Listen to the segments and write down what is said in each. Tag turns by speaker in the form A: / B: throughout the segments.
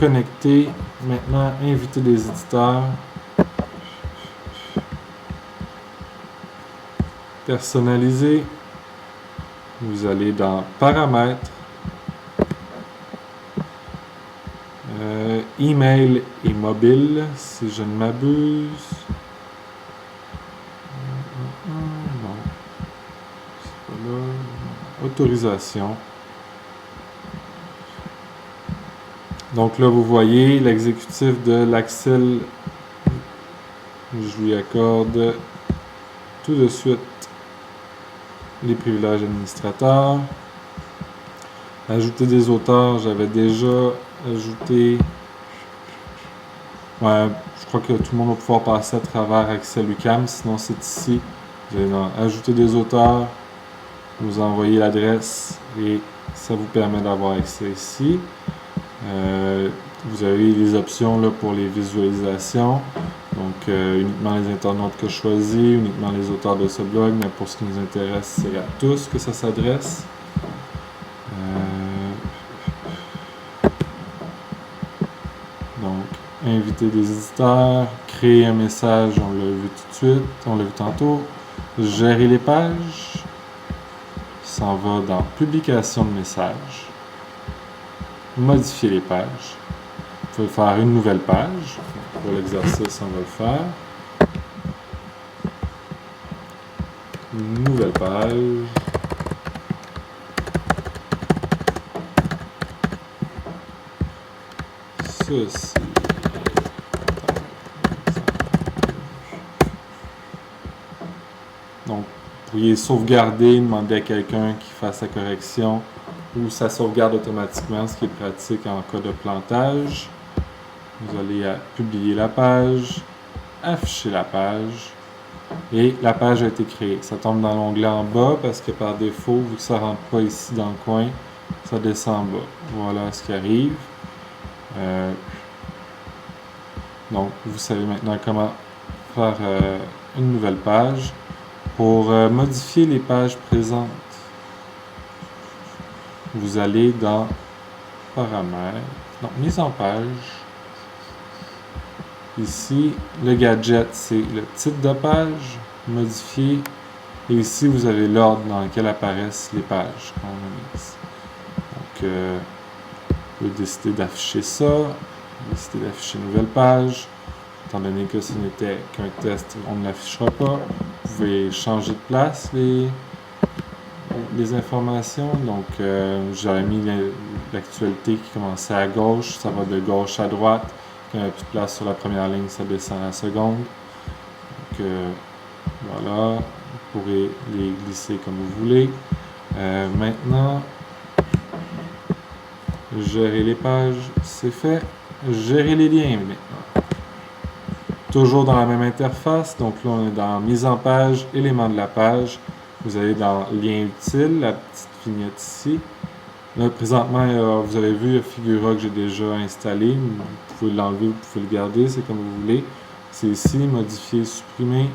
A: connecter. Maintenant, inviter des éditeurs. Personnaliser. Vous allez dans Paramètres. Email et mobile, si je ne m'abuse. Non. C'est pas là. Autorisation. Donc là, vous voyez l'exécutif de l'Axel. Je lui accorde tout de suite les privilèges administrateurs. Ajouter des auteurs, j'avais déjà ajouté. Ouais, je crois que tout le monde va pouvoir passer à travers Axel UQAM, sinon c'est ici. Vous allez dans Ajouter des auteurs, vous envoyez l'adresse et ça vous permet d'avoir accès ici. Vous avez les options là, pour les visualisations. Donc, uniquement les internautes que je choisis, uniquement les auteurs de ce blog, mais pour ce qui nous intéresse, c'est à tous que ça s'adresse. Donc, inviter des éditeurs, créer un message, on l'a vu tout de suite, on l'a vu tantôt. Gérer les pages, s'en va dans Publication de messages. Modifier les pages. Vous pouvez faire une nouvelle page. Pour l'exercice, on va le faire. Une nouvelle page. Ceci. Donc, vous pourriez sauvegarder, demander à quelqu'un qui fasse la correction, ou ça sauvegarde automatiquement, ce qui est pratique en cas de plantage. Vous allez à publier la page, afficher la page, et la page a été créée. Ça tombe dans l'onglet en bas parce que par défaut, vu que ça ne rentre pas ici dans le coin, ça descend en bas. Voilà ce qui arrive. Donc, vous savez maintenant comment faire une nouvelle page. Pour modifier les pages présentes, vous allez dans Paramètres, donc Mise en page. Ici, le gadget, c'est le titre de page, modifier. Et ici, vous avez l'ordre dans lequel apparaissent les pages qu'on a mises. Donc, vous pouvez décider d'afficher ça, décider d'afficher une nouvelle page. Étant donné que ce n'était qu'un test, on ne l'affichera pas. Vous pouvez changer de place les informations. Donc, j'avais mis l'actualité qui commençait à gauche, ça va de gauche à droite. Quand il n'y a plus de place sur la première ligne, ça descend à la seconde. Donc, voilà, vous pourrez les glisser comme vous voulez. Maintenant, gérer les pages, c'est fait. Gérer les liens maintenant. Toujours dans la même interface, donc là on est dans Mise en page, éléments de la page. Vous allez dans Lien utile, la petite vignette ici. Là présentement, vous avez vu le Figura que j'ai déjà installé. Vous pouvez l'enlever, vous pouvez le garder, c'est comme vous voulez. C'est ici, Modifier, Supprimer.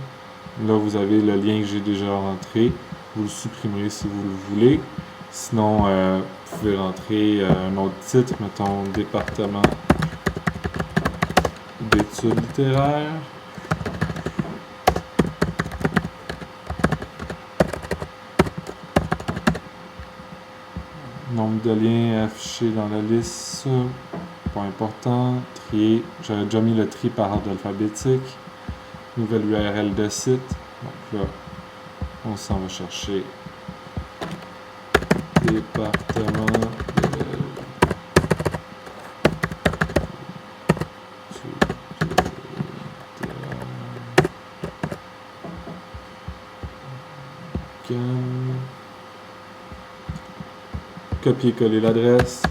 A: Là vous avez le lien que j'ai déjà rentré. Vous le supprimerez si vous le voulez. Sinon, vous pouvez rentrer un autre titre, mettons Département d'études littéraires. Nombre de liens affichés dans la liste. Point important. Trier. J'avais déjà mis le tri par ordre alphabétique. Nouvelle URL de site. Donc là, on s'en va chercher département copier-coller l'adresse.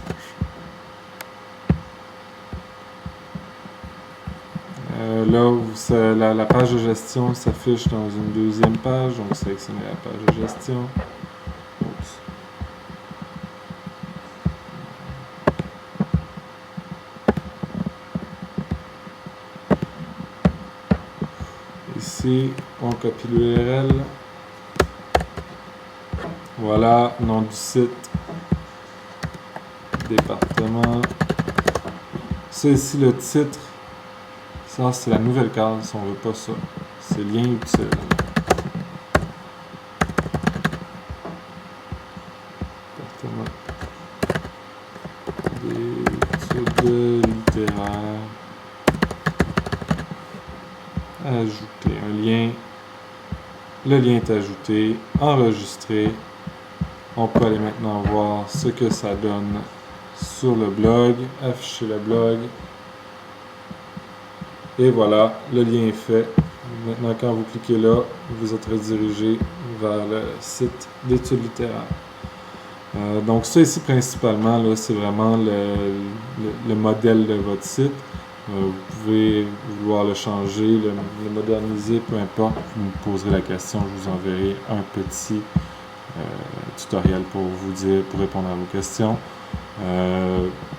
A: Là, la page de gestion s'affiche dans une deuxième page, donc sélectionnez la page de gestion. Oups. Ici, on copie l'URL. Voilà, nom du site, département, Ça ici, le titre, ça c'est la nouvelle case, on veut pas ça. C'est lien utile. Département d'études littéraires. Ajouter un lien. Le lien est ajouté, enregistré. On peut aller maintenant voir ce que ça donne sur le blog, afficher le blog. Et voilà, le lien est fait. Maintenant, quand vous cliquez là, vous êtes redirigé vers le site d'études littéraires. Donc ça ici, principalement, là, c'est vraiment le modèle de votre site. Vous pouvez vouloir le changer, le moderniser, peu importe. Vous me poserez la question, je vous enverrai un petit tutoriel pour vous dire, pour répondre à vos questions.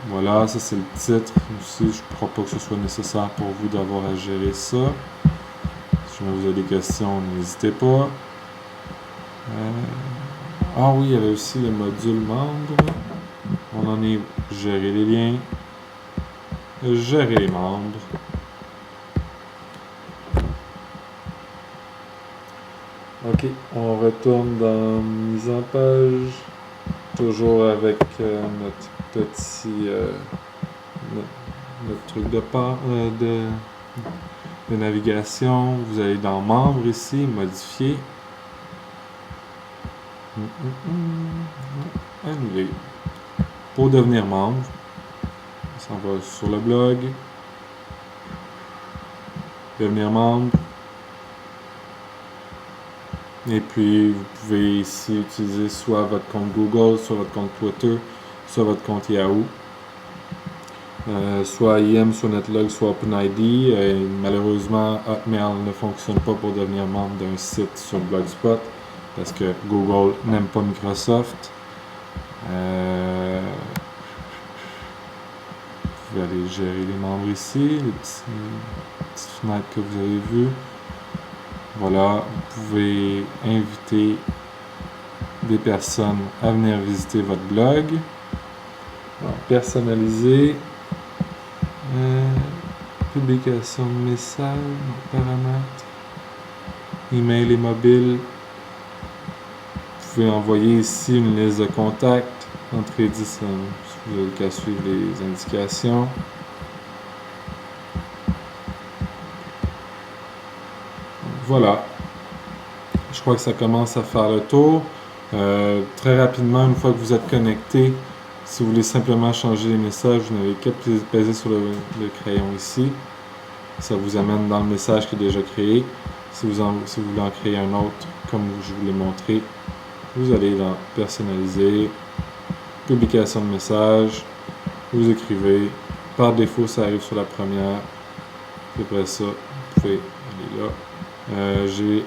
A: Voilà, ça c'est le titre. Aussi, je ne crois pas que ce soit nécessaire pour vous d'avoir à gérer ça. Si jamais vous avez des questions, n'hésitez pas. Ah oui, il y avait aussi le module membre. On en est gérer les liens, gérer les membres. Ok, on retourne dans mise en page. Toujours avec notre petit notre truc de navigation. Vous allez dans membres ici, modifier. Annuler. Pour devenir membre, on s'en va sur le blog. Devenir membre. Et puis, vous pouvez ici utiliser soit votre compte Google, soit votre compte Twitter, soit votre compte Yahoo. Soit IM, soit Netlog, soit OpenID. Malheureusement, Hotmail ne fonctionne pas pour devenir membre d'un site sur Blogspot parce que Google n'aime pas Microsoft. Vous pouvez aller gérer les membres ici, les petites fenêtres que vous avez vues. Voilà, vous pouvez inviter des personnes à venir visiter votre blog. Alors, personnaliser. Publication de messages, paramètres. Email et mobile. Vous pouvez envoyer ici une liste de contacts. Entrez 10 si vous avez qu'à suivre les indications. Voilà. Je crois que ça commence à faire le tour. Très rapidement, une fois que vous êtes connecté, si vous voulez simplement changer les messages, vous n'avez qu'à peser sur le crayon ici. Ça vous amène dans le message qui est déjà créé. Si vous voulez en créer un autre, comme je vous l'ai montré, vous allez dans Personnaliser, Publication de message, vous écrivez. Par défaut, ça arrive sur la première. Puis après ça, vous pouvez aller là. J'ai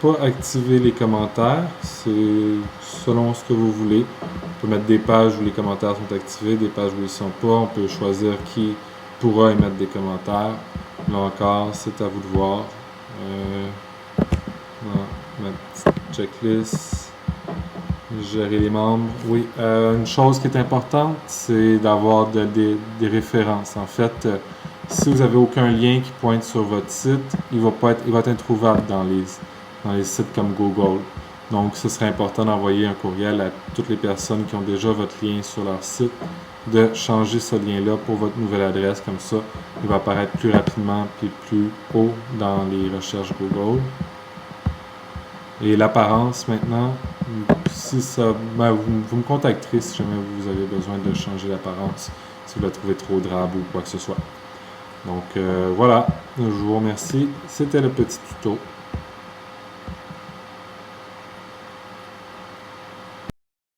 A: pas activé les commentaires. C'est selon ce que vous voulez. On peut mettre des pages où les commentaires sont activés, des pages où ils ne sont pas. On peut choisir qui pourra émettre des commentaires. Là encore, c'est à vous de voir. Ma petite checklist. Gérer les membres. Oui, une chose qui est importante, c'est d'avoir des références. En fait, si vous n'avez aucun lien qui pointe sur votre site, il va être introuvable dans les sites comme Google. Donc, ce serait important d'envoyer un courriel à toutes les personnes qui ont déjà votre lien sur leur site, de changer ce lien-là pour votre nouvelle adresse. Comme ça, il va apparaître plus rapidement et plus haut dans les recherches Google. Et l'apparence maintenant, si ça, vous me contacterez si jamais vous avez besoin de changer l'apparence, si vous la trouvez trop drabe ou quoi que ce soit. Donc voilà, je vous remercie. C'était le petit tuto.